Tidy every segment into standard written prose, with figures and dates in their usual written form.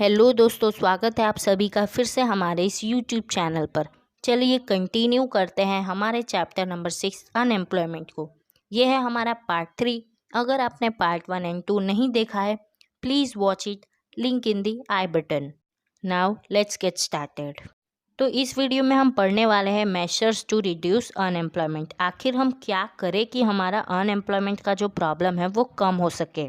Hello दोस्तों, स्वागत है आप सभी का फिर से हमारे इस यूट्यूब चैनल पर। चलिए कंटिन्यू करते हैं हमारे चैप्टर नंबर 6 अनएम्प्लॉयमेंट को। यह है हमारा पार्ट 3। अगर आपने पार्ट 1 एंड 2 नहीं देखा है, please watch it, link in the I button. Now let's get started. तो इस वीडियो में हम पढ़ने वाले हैं मेजर्स टू रिड्यूस अनएम्प्लॉयमेंट। आखिर हम क्या करें कि हमारा अनएम्प्लॉयमेंट का जो प्रॉब्लम है वो कम हो सके।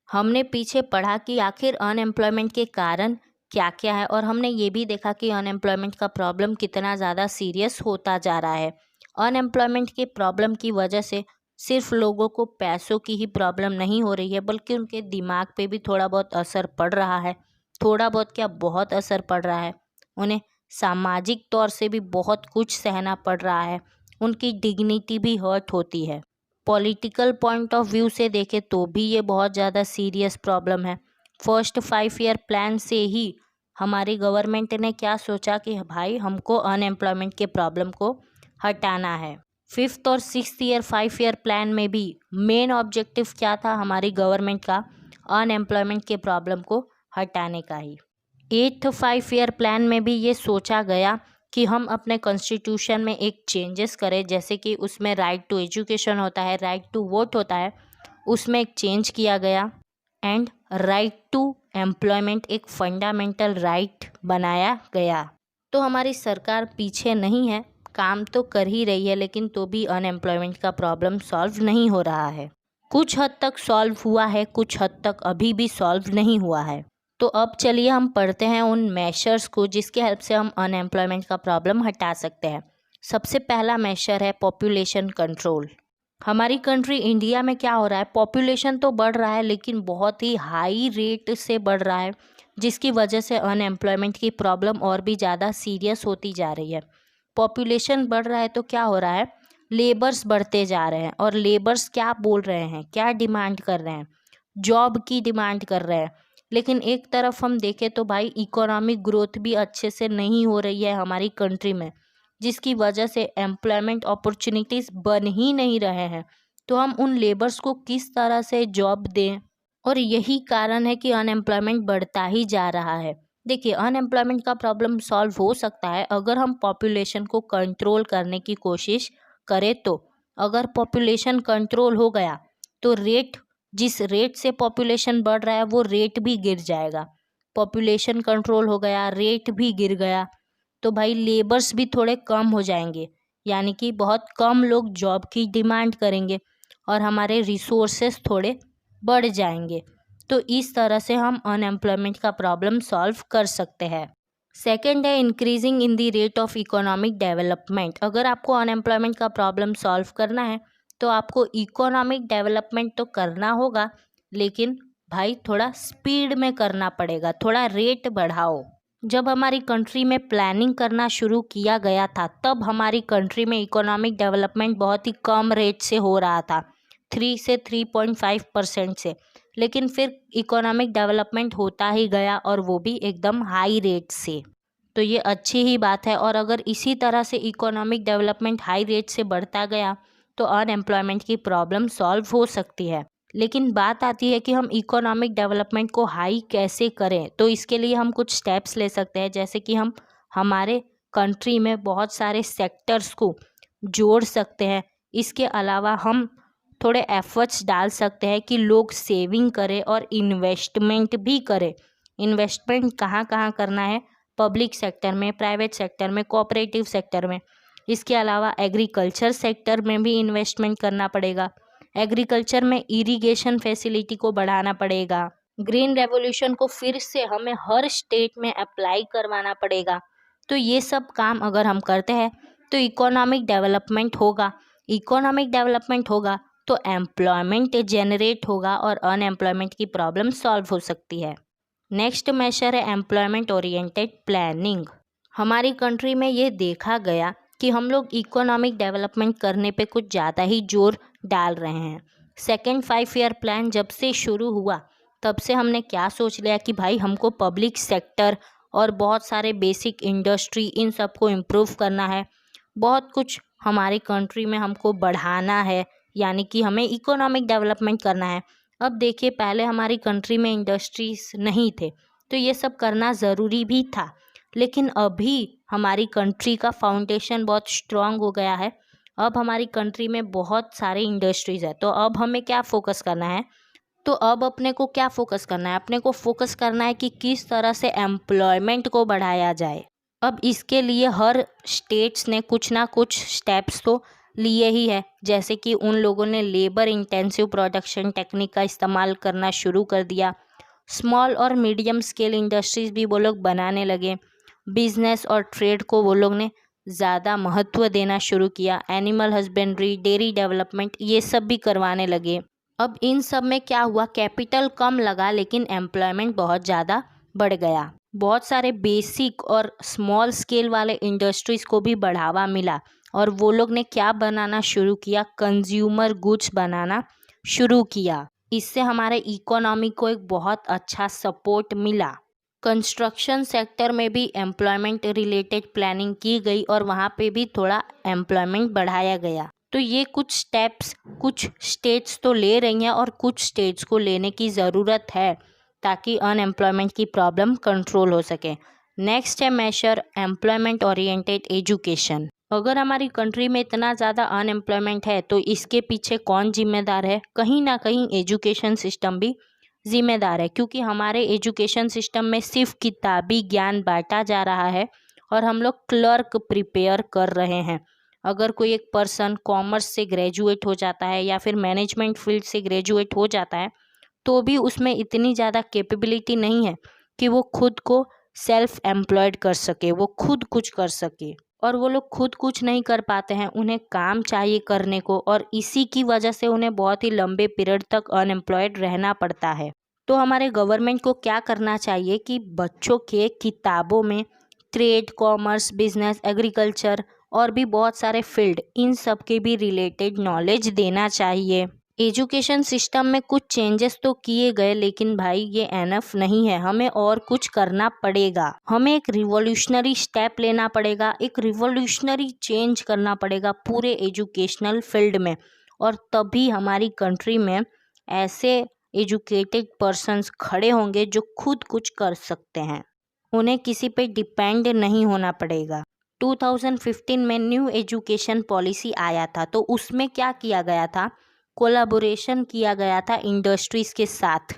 हमने पीछे पढ़ा कि आखिर अनएम्प्लॉयमेंट के कारण क्या क्या है, और हमने ये भी देखा कि अनएम्प्लॉयमेंट का प्रॉब्लम कितना ज़्यादा सीरियस होता जा रहा है। अनएम्प्लॉयमेंट के प्रॉब्लम की वजह से सिर्फ लोगों को पैसों की ही प्रॉब्लम नहीं हो रही है, बल्कि उनके दिमाग पे भी थोड़ा बहुत असर पड़ रहा है। थोड़ा बहुत क्या, बहुत असर पड़ रहा है। उन्हें सामाजिक तौर से भी बहुत कुछ सहना पड़ रहा है। उनकी डिग्निटी भी हर्ट होती है। पॉलिटिकल पॉइंट ऑफ व्यू से देखें तो भी ये बहुत ज़्यादा सीरियस प्रॉब्लम है। फर्स्ट 5 ईयर प्लान से ही हमारी गवर्नमेंट ने क्या सोचा कि भाई हमको अनएम्प्लॉयमेंट के प्रॉब्लम को हटाना है। 5th और 6th ईयर 5 ईयर प्लान में भी मेन ऑब्जेक्टिव क्या था हमारी गवर्नमेंट का? अनएम्प्लॉयमेंट के प्रॉब्लम को हटाने का ही। 8th 5 ईयर प्लान में भी ये सोचा गया कि हम अपने कॉन्स्टिट्यूशन में एक चेंजेस करें, जैसे कि उसमें राइट टू एजुकेशन होता है, राइट टू वोट होता है, उसमें एक चेंज किया गया। एंड राइट टू एम्प्लॉयमेंट एक फंडामेंटल राइट बनाया गया। तो हमारी सरकार पीछे नहीं है, काम तो कर ही रही है, लेकिन तो भी अनएम्प्लॉयमेंट का प्रॉब्लम सॉल्व नहीं हो रहा है। कुछ हद तक सॉल्व हुआ है, कुछ हद तक अभी भी सॉल्व नहीं हुआ है। तो अब चलिए हम पढ़ते हैं उन मेजर्स को जिसके हेल्प से हम अनएम्प्लॉयमेंट का प्रॉब्लम हटा सकते हैं। सबसे पहला मेजर है पॉपुलेशन कंट्रोल। हमारी कंट्री इंडिया में क्या हो रहा है, पॉपुलेशन तो बढ़ रहा है लेकिन बहुत ही हाई रेट से बढ़ रहा है, जिसकी वजह से अनएम्प्लॉयमेंट की प्रॉब्लम और भी ज़्यादा सीरियस होती जा रही है। पॉपुलेशन बढ़ रहा है तो क्या हो रहा है, लेबर्स बढ़ते जा रहे हैं, और लेबर्स क्या बोल रहे हैं, क्या डिमांड कर रहे हैं? जॉब की डिमांड कर रहे हैं। लेकिन एक तरफ हम देखें तो भाई इकोनॉमिक ग्रोथ भी अच्छे से नहीं हो रही है हमारी कंट्री में, जिसकी वजह से एम्प्लॉयमेंट अपॉर्चुनिटीज़ बन ही नहीं रहे हैं। तो हम उन लेबर्स को किस तरह से जॉब दें? और यही कारण है कि अनएम्प्लॉयमेंट बढ़ता ही जा रहा है। देखिए, अनएम्प्लॉयमेंट का प्रॉब्लम सॉल्व हो सकता है अगर हम पॉपुलेशन को कंट्रोल करने की कोशिश करें। तो अगर पॉपुलेशन कंट्रोल हो गया तो जिस रेट से पॉपुलेशन बढ़ रहा है वो रेट भी गिर जाएगा। पॉपुलेशन कंट्रोल हो गया, रेट भी गिर गया, तो भाई लेबर्स भी थोड़े कम हो जाएंगे, यानी कि बहुत कम लोग जॉब की डिमांड करेंगे और हमारे रिसोर्सेस थोड़े बढ़ जाएंगे। तो इस तरह से हम अनएम्प्लॉयमेंट का प्रॉब्लम सॉल्व कर सकते हैं। सेकेंड है increasing in the rate of economic development. अगर आपको अनएम्प्लॉयमेंट का प्रॉब्लम सॉल्व करना है तो आपको इकोनॉमिक डेवलपमेंट तो करना होगा, लेकिन भाई थोड़ा स्पीड में करना पड़ेगा, थोड़ा रेट बढ़ाओ। जब हमारी कंट्री में प्लानिंग करना शुरू किया गया था तब हमारी कंट्री में इकोनॉमिक डेवलपमेंट बहुत ही कम रेट से हो रहा था, 3 से 3.5% से। लेकिन फिर इकोनॉमिक डेवलपमेंट होता ही गया, और वो भी एकदम हाई रेट से। तो ये अच्छी ही बात है, और अगर इसी तरह से इकोनॉमिक डेवलपमेंट हाई रेट से बढ़ता गया तो अनएम्प्लॉयमेंट की प्रॉब्लम सॉल्व हो सकती है। लेकिन बात आती है कि हम इकोनॉमिक डेवलपमेंट को हाई कैसे करें। तो इसके लिए हम कुछ स्टेप्स ले सकते हैं, जैसे कि हम हमारे कंट्री में बहुत सारे सेक्टर्स को जोड़ सकते हैं। इसके अलावा हम थोड़े एफर्ट्स डाल सकते हैं कि लोग सेविंग करें और इन्वेस्टमेंट भी करें। इन्वेस्टमेंट कहाँ कहाँ करना है? पब्लिक सेक्टर में, प्राइवेट सेक्टर में, कोऑपरेटिव सेक्टर में। इसके अलावा एग्रीकल्चर सेक्टर में भी इन्वेस्टमेंट करना पड़ेगा। एग्रीकल्चर में इरिगेशन फैसिलिटी को बढ़ाना पड़ेगा। ग्रीन रेवोल्यूशन को फिर से हमें हर स्टेट में अप्लाई करवाना पड़ेगा। तो ये सब काम अगर हम करते हैं तो इकोनॉमिक डेवलपमेंट होगा। इकोनॉमिक डेवलपमेंट होगा तो एम्प्लॉयमेंट जनरेट होगा और अनएम्प्लॉयमेंट की प्रॉब्लम सॉल्व हो सकती है। नेक्स्ट मेजर है एम्प्लॉयमेंट ओरिएंटेड प्लानिंग। हमारी कंट्री में ये देखा गया कि हम लोग इकोनॉमिक डेवलपमेंट करने पे कुछ ज़्यादा ही जोर डाल रहे हैं। सेकेंड 5 ईयर प्लान जब से शुरू हुआ तब से हमने क्या सोच लिया कि भाई हमको पब्लिक सेक्टर और बहुत सारे बेसिक इंडस्ट्री, इन सब को इम्प्रूव करना है। बहुत कुछ हमारी कंट्री में हमको बढ़ाना है, यानी कि हमें इकोनॉमिक डेवलपमेंट करना है। अब देखिए, पहले हमारी कंट्री में इंडस्ट्रीज़ नहीं थे, तो ये सब करना ज़रूरी भी था। लेकिन अभी हमारी कंट्री का फाउंडेशन बहुत स्ट्रांग हो गया है। अब हमारी कंट्री में बहुत सारे इंडस्ट्रीज़ है, तो अब हमें क्या फोकस करना है? तो अब अपने को क्या फोकस करना है? अपने को फोकस करना है कि किस तरह से एम्प्लॉयमेंट को बढ़ाया जाए। अब इसके लिए हर स्टेट्स ने कुछ ना कुछ स्टेप्स तो लिए ही है, जैसे कि उन लोगों ने लेबर इंटेंसिव प्रोडक्शन टेक्निक का इस्तेमाल करना शुरू कर दिया। स्मॉल और मीडियम स्केल इंडस्ट्रीज भी वो लोग बनाने लगे। बिजनेस और ट्रेड को वो लोग ने ज़्यादा महत्व देना शुरू किया। एनिमल हस्बेंड्री, डेयरी डेवलपमेंट, ये सब भी करवाने लगे। अब इन सब में क्या हुआ? कैपिटल कम लगा लेकिन एम्प्लॉयमेंट बहुत ज़्यादा बढ़ गया। बहुत सारे बेसिक और स्मॉल स्केल वाले इंडस्ट्रीज़ को भी बढ़ावा मिला और वो लोग ने क्या बनाना शुरू किया? कंज्यूमर गुड्स बनाना शुरू किया। इससे हमारे इकोनॉमी को एक बहुत अच्छा सपोर्ट मिला। कंस्ट्रक्शन सेक्टर में भी एम्प्लॉयमेंट रिलेटेड प्लानिंग की गई और वहाँ पे भी थोड़ा एम्प्लॉयमेंट बढ़ाया गया। तो ये कुछ स्टेप्स कुछ स्टेट्स तो ले रही हैं और कुछ स्टेट्स को लेने की ज़रूरत है ताकि अनएम्प्लॉयमेंट की प्रॉब्लम कंट्रोल हो सके। नेक्स्ट है मेजर एम्प्लॉयमेंट ओरिएंटेड एजुकेशन। अगर हमारी कंट्री में इतना ज़्यादा अनएम्प्लॉयमेंट है तो इसके पीछे कौन जिम्मेदार है? कहीं ना कहीं एजुकेशन सिस्टम भी जिम्मेदार है, क्योंकि हमारे एजुकेशन सिस्टम में सिर्फ किताबी ज्ञान बांटा जा रहा है और हम लोग क्लर्क प्रिपेयर कर रहे हैं। अगर कोई एक पर्सन कॉमर्स से ग्रेजुएट हो जाता है या फिर मैनेजमेंट फील्ड से ग्रेजुएट हो जाता है तो भी उसमें इतनी ज़्यादा कैपेबिलिटी नहीं है कि वो खुद को सेल्फ एम्प्लॉयड कर सके, वो खुद कुछ कर सके। और वो लोग खुद कुछ नहीं कर पाते हैं, उन्हें काम चाहिए करने को, और इसी की वजह से उन्हें बहुत ही लंबे पीरियड तक अनएम्प्लॉयड रहना पड़ता है। तो हमारे गवर्नमेंट को क्या करना चाहिए कि बच्चों के किताबों में ट्रेड, कॉमर्स, बिजनेस, एग्रीकल्चर और भी बहुत सारे फील्ड, इन सब के भी रिलेटेड नॉलेज देना चाहिए। एजुकेशन सिस्टम में कुछ चेंजेस तो किए गए लेकिन भाई ये एनफ नहीं है, हमें और कुछ करना पड़ेगा। हमें एक रिवॉल्यूशनरी स्टेप लेना पड़ेगा, एक रिवॉल्यूशनरी चेंज करना पड़ेगा पूरे एजुकेशनल फील्ड में, और तभी हमारी कंट्री में ऐसे एजुकेटेड पर्सन्स खड़े होंगे जो खुद कुछ कर सकते हैं। उन्हें किसी पे डिपेंड नहीं होना पड़ेगा। 2015 में न्यू एजुकेशन पॉलिसी आया था, तो उसमें क्या किया गया था? कोलैबोरेशन किया गया था इंडस्ट्रीज़ के साथ,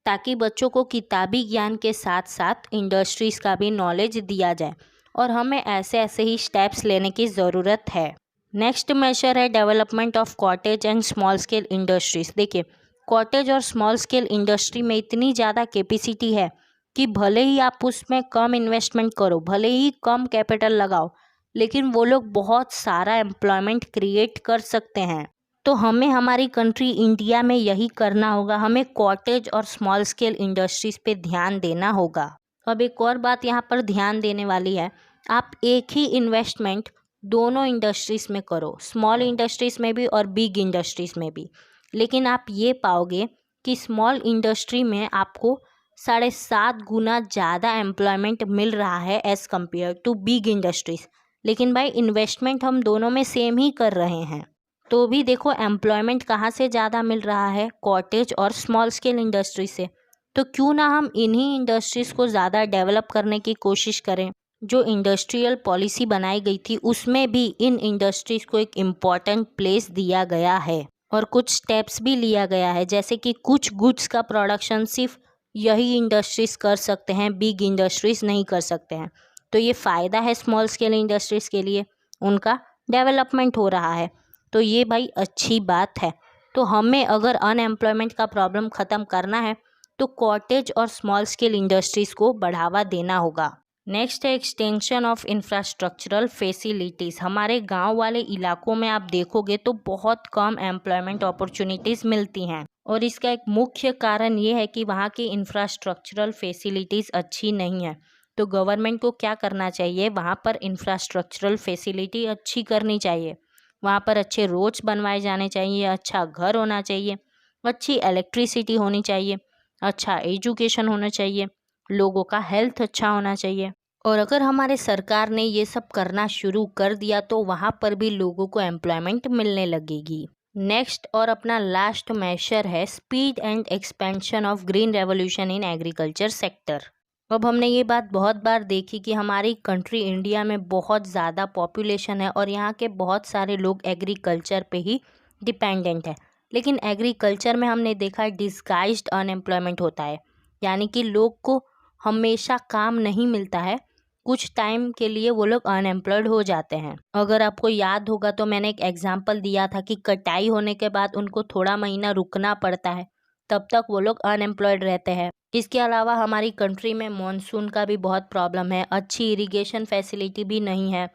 ताकि बच्चों को किताबी ज्ञान के साथ साथ इंडस्ट्रीज़ का भी नॉलेज दिया जाए, और हमें ऐसे ऐसे ही स्टेप्स लेने की ज़रूरत है। नेक्स्ट मेजर है development of cottage and small scale industries. देखिए, कॉटेज और स्मॉल स्केल इंडस्ट्री में इतनी ज़्यादा कैपेसिटी है कि भले ही आप उसमें कम इन्वेस्टमेंट करो, भले ही कम कैपिटल लगाओ, लेकिन वो लोग बहुत सारा एम्प्लॉयमेंट क्रिएट कर सकते हैं। तो हमें हमारी कंट्री इंडिया में यही करना होगा, हमें कॉटेज और स्मॉल स्केल इंडस्ट्रीज़ पे ध्यान देना होगा। अब एक और बात यहाँ पर ध्यान देने वाली है, आप एक ही इन्वेस्टमेंट दोनों इंडस्ट्रीज़ में करो, स्मॉल इंडस्ट्रीज़ में भी और बिग इंडस्ट्रीज़ में भी, लेकिन आप ये पाओगे कि स्मॉल इंडस्ट्री में आपको 7.5 गुना ज़्यादा एम्प्लॉयमेंट मिल रहा है as compared to big industries. लेकिन भाई इन्वेस्टमेंट हम दोनों में सेम ही कर रहे हैं, तो भी देखो एम्प्लॉयमेंट कहाँ से ज़्यादा मिल रहा है? कॉटेज और स्मॉल स्केल इंडस्ट्री से। तो क्यों ना हम इन्हीं इंडस्ट्रीज़ को ज़्यादा डेवलप करने की कोशिश करें। जो इंडस्ट्रियल पॉलिसी बनाई गई थी उसमें भी इन इंडस्ट्रीज़ को एक इम्पॉर्टेंट प्लेस दिया गया है और कुछ स्टेप्स भी लिया गया है, जैसे कि कुछ गुड्स का प्रोडक्शन सिर्फ यही इंडस्ट्रीज़ कर सकते हैं, बिग इंडस्ट्रीज़ नहीं कर सकते हैं। तो ये फ़ायदा है स्मॉल स्केल इंडस्ट्रीज़ के लिए, उनका डेवलपमेंट हो रहा है, तो ये भाई अच्छी बात है। तो हमें अगर अनएम्प्लॉयमेंट का प्रॉब्लम ख़त्म करना है तो कॉटेज और स्मॉल स्केल इंडस्ट्रीज़ को बढ़ावा देना होगा। नेक्स्ट है एक्सटेंशन ऑफ इंफ्रास्ट्रक्चरल फैसिलिटीज़। हमारे गांव वाले इलाकों में आप देखोगे तो बहुत कम एम्प्लॉयमेंट अपॉर्चुनिटीज़ मिलती हैं, और इसका एक मुख्य कारण ये है कि वहाँ की इंफ्रास्ट्रक्चरल फैसिलिटीज़ अच्छी नहीं है। तो गवर्नमेंट को क्या करना चाहिए? वहाँ पर इंफ्रास्ट्रक्चरल फैसिलिटी अच्छी करनी चाहिए, वहाँ पर अच्छे रोड्स बनवाए जाने चाहिए, अच्छा घर होना चाहिए, अच्छी इलेक्ट्रिसिटी होनी चाहिए, अच्छा एजुकेशन होना चाहिए, लोगों का हेल्थ अच्छा होना चाहिए। और अगर हमारे सरकार ने ये सब करना शुरू कर दिया तो वहाँ पर भी लोगों को एम्प्लॉयमेंट मिलने लगेगी। नेक्स्ट और अपना लास्ट मेजर है speed and expansion of green revolution in agriculture sector. अब हमने ये बात बहुत बार देखी कि हमारी कंट्री इंडिया में बहुत ज़्यादा पॉपुलेशन है और यहाँ के बहुत सारे लोग एग्रीकल्चर पे ही डिपेंडेंट है। लेकिन एग्रीकल्चर में हमने देखा है डिस्गाइज्ड अनएम्प्लॉयमेंट होता है, यानी कि लोग को हमेशा काम नहीं मिलता है, कुछ टाइम के लिए वो लोग अनएम्प्लॉयड हो जाते हैं। अगर आपको याद होगा तो मैंने एक एग्जांपल दिया था कि कटाई होने के बाद उनको थोड़ा महीना रुकना पड़ता है, तब तक वो लोग अनएम्प्लॉयड रहते हैं। इसके अलावा हमारी कंट्री में मॉनसून का भी बहुत प्रॉब्लम है, अच्छी इरिगेशन फैसिलिटी भी नहीं है,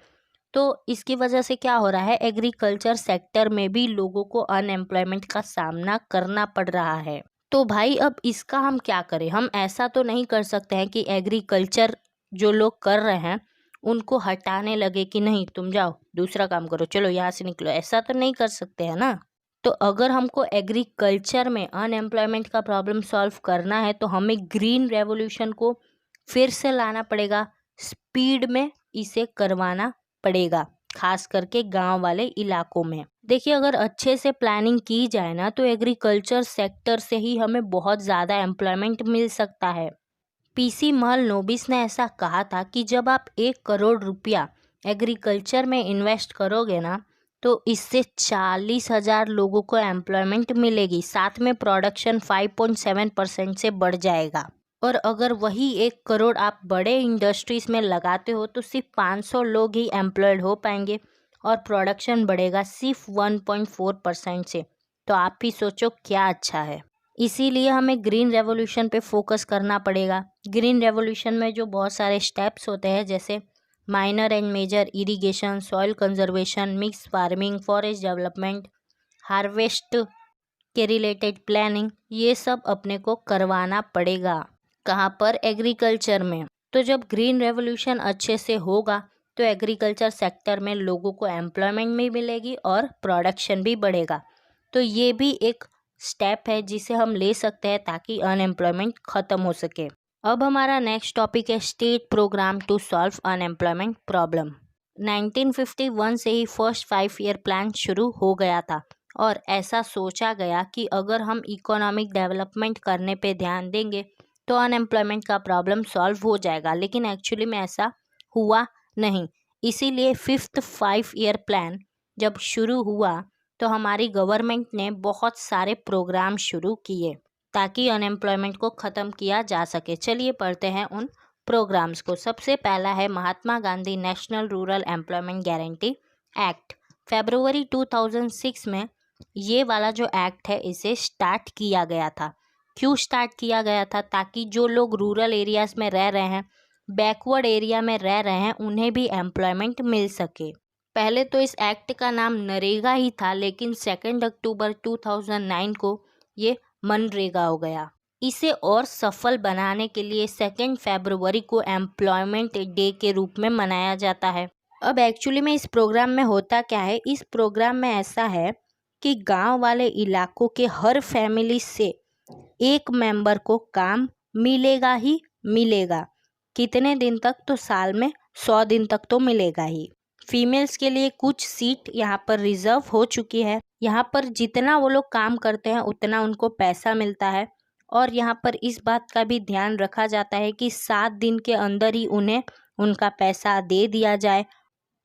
तो इसकी वजह से क्या हो रहा है, एग्रीकल्चर सेक्टर में भी लोगों को अनएम्प्लॉयमेंट का सामना करना पड़ रहा है। तो भाई अब इसका हम क्या करें? हम ऐसा तो नहीं कर सकते हैं कि एग्रीकल्चर जो लोग कर रहे हैं उनको हटाने लगे कि नहीं तुम जाओ दूसरा काम करो, चलो यहाँ से निकलो, ऐसा तो नहीं कर सकते हैं ना। तो अगर हमको एग्रीकल्चर में अनएम्प्लॉयमेंट का प्रॉब्लम सॉल्व करना है तो हमें ग्रीन रेवोल्यूशन को फिर से लाना पड़ेगा, स्पीड में इसे करवाना पड़ेगा, खास करके गांव वाले इलाकों में। देखिए अगर अच्छे से प्लानिंग की जाए ना तो एग्रीकल्चर सेक्टर से ही हमें बहुत ज़्यादा एम्प्लॉयमेंट मिल सकता है। पीसी महल नोबिस ने ऐसा कहा था कि जब आप 1 करोड़ रुपया एग्रीकल्चर में इन्वेस्ट करोगे ना तो इससे 40,000 लोगों को एम्प्लॉयमेंट मिलेगी, साथ में प्रोडक्शन 5.7% से बढ़ जाएगा। और अगर वही 1 करोड़ आप बड़े इंडस्ट्रीज में लगाते हो तो सिर्फ 500 लोग ही एम्प्लॉयड हो पाएंगे और प्रोडक्शन बढ़ेगा सिर्फ 1.4% से। तो आप ही सोचो क्या अच्छा है। इसीलिए हमें ग्रीन रेवोल्यूशन पे फोकस करना पड़ेगा। ग्रीन रेवोल्यूशन में जो बहुत सारे स्टेप्स होते हैं जैसे minor and major irrigation, soil conservation, mix farming, forest development, harvest के रिलेटेड प्लानिंग, ये सब अपने को करवाना पड़ेगा। कहाँ पर? एग्रीकल्चर में। तो जब ग्रीन रेवोल्यूशन अच्छे से होगा तो एग्रीकल्चर सेक्टर में लोगों को एम्प्लॉयमेंट भी मिलेगी और प्रोडक्शन भी बढ़ेगा। तो ये भी एक स्टेप है जिसे हम ले सकते हैं ताकि अनएम्प्लॉयमेंट ख़त्म हो सके। अब हमारा नेक्स्ट टॉपिक है state program to solve unemployment problem. 1951 से ही फर्स्ट 5 ईयर प्लान शुरू हो गया था और ऐसा सोचा गया कि अगर हम इकोनॉमिक डेवलपमेंट करने पे ध्यान देंगे तो अनएम्प्लॉयमेंट का प्रॉब्लम सॉल्व हो जाएगा, लेकिन एक्चुअली में ऐसा हुआ नहीं। इसीलिए 5th 5 ईयर प्लान जब शुरू हुआ तो हमारी गवर्नमेंट ने बहुत सारे प्रोग्राम शुरू किए ताकि अनएम्प्लॉयमेंट को ख़त्म किया जा सके। चलिए पढ़ते हैं उन प्रोग्राम्स को। सबसे पहला है Mahatma Gandhi national rural employment guarantee act. फरवरी 2006 में ये वाला जो एक्ट है इसे स्टार्ट किया गया था। क्यों स्टार्ट किया गया था? ताकि जो लोग रूरल एरियाज़ में रह रहे हैं, बैकवर्ड एरिया में रह रहे हैं, उन्हें भी एम्प्लॉयमेंट मिल सके। पहले तो इस एक्ट का नाम नरेगा ही था, लेकिन 2 अक्टूबर 2009 को ये मनरेगा हो गया। इसे और सफल बनाने के लिए 2 फरवरी को एम्प्लॉयमेंट डे के रूप में मनाया जाता है। अब एक्चुअली में इस प्रोग्राम में होता क्या है, इस प्रोग्राम में ऐसा है कि गांव वाले इलाकों के हर फैमिली से एक मेंबर को काम मिलेगा ही मिलेगा। कितने दिन तक? तो साल में 100 दिन तक तो मिलेगा ही। फीमेल्स के लिए कुछ सीट यहाँ पर रिजर्व हो चुकी है। यहाँ पर जितना वो लोग काम करते हैं उतना उनको पैसा मिलता है और यहाँ पर इस बात का भी ध्यान रखा जाता है कि 7 दिन के अंदर ही उन्हें उनका पैसा दे दिया जाए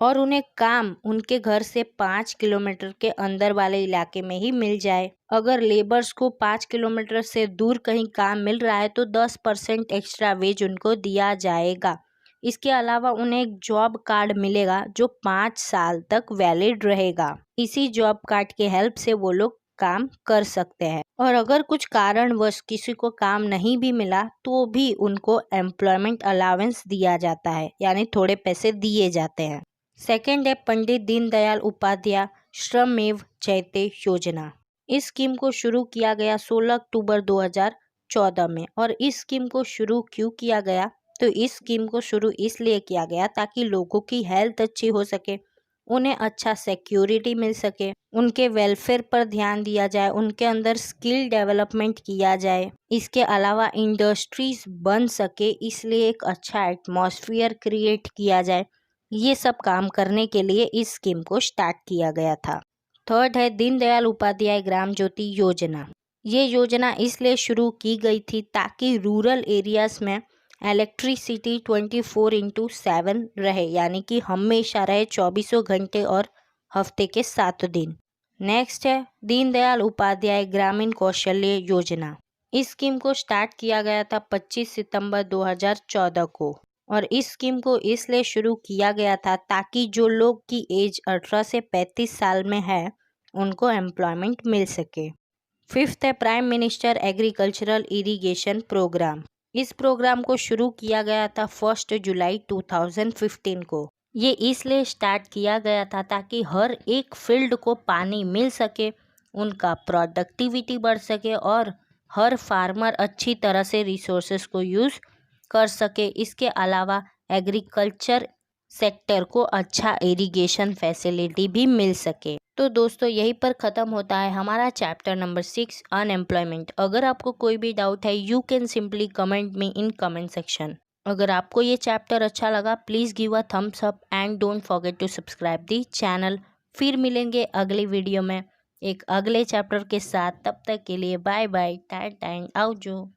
और उन्हें काम उनके घर से 5 किलोमीटर के अंदर वाले इलाके में ही मिल जाए। अगर लेबर्स को 5 किलोमीटर से दूर कहीं काम मिल रहा है तो 10% एक्स्ट्रा वेज उनको दिया जाएगा। इसके अलावा उन्हें एक जॉब कार्ड मिलेगा जो 5 साल तक वैलिड रहेगा। इसी जॉब कार्ड के हेल्प से वो लोग काम कर सकते हैं और अगर कुछ कारणवश किसी को काम नहीं भी मिला तो भी उनको एम्प्लॉयमेंट अलाउंस दिया जाता है, यानी थोड़े पैसे दिए जाते हैं। सेकेंड है पंडित दीनदयाल उपाध्याय श्रमेव जयते योजना। इस स्कीम को शुरू किया गया 16 अक्टूबर 2014 में। और इस स्कीम को शुरू क्यों किया गया? तो इस स्कीम को शुरू इसलिए किया गया ताकि लोगों की हेल्थ अच्छी हो सके, उन्हें अच्छा सिक्योरिटी मिल सके, उनके वेलफेयर पर ध्यान दिया जाए, उनके अंदर स्किल डेवलपमेंट किया जाए। इसके अलावा इंडस्ट्रीज बन सके, इसलिए एक अच्छा एटमॉस्फेयर क्रिएट किया जाए। ये सब काम करने के लिए इस स्कीम को स्टार्ट किया गया था। थर्ड है दीनदयाल उपाध्याय ग्राम ज्योति योजना। ये योजना इसलिए शुरू की गई थी ताकि रूरल एरियाज में इलेक्ट्रिसिटी 24/7 रहे, यानी कि हमेशा रहे 24 घंटे और हफ्ते के 7 दिन। नेक्स्ट है दीनदयाल उपाध्याय ग्रामीण कौशल्य योजना। इस स्कीम को स्टार्ट किया गया था 25 सितंबर 2014 को, और इस स्कीम को इसलिए शुरू किया गया था ताकि जो लोग की एज 18 से 35 साल में है उनको एम्प्लॉयमेंट मिल सके। फिफ्थ है prime minister agricultural irrigation program. इस प्रोग्राम को शुरू किया गया था 1 जुलाई 2015 को। ये इसलिए स्टार्ट किया गया था ताकि हर एक फील्ड को पानी मिल सके, उनका प्रोडक्टिविटी बढ़ सके और हर फार्मर अच्छी तरह से रिसोर्सेज को यूज़ कर सके। इसके अलावा एग्रीकल्चर सेक्टर को अच्छा इरिगेशन फैसिलिटी भी मिल सके। तो दोस्तों यहीं पर ख़त्म होता है हमारा चैप्टर नंबर 6 अनएम्प्लॉयमेंट। अगर आपको कोई भी डाउट है you can simply comment me in comment section. अगर आपको ये चैप्टर अच्छा लगा please give a thumbs up and don't forget to subscribe the channel. फिर मिलेंगे अगली वीडियो में एक अगले चैप्टर के साथ। तब तक के लिए बाय बाय, टाटा एंड आउजो।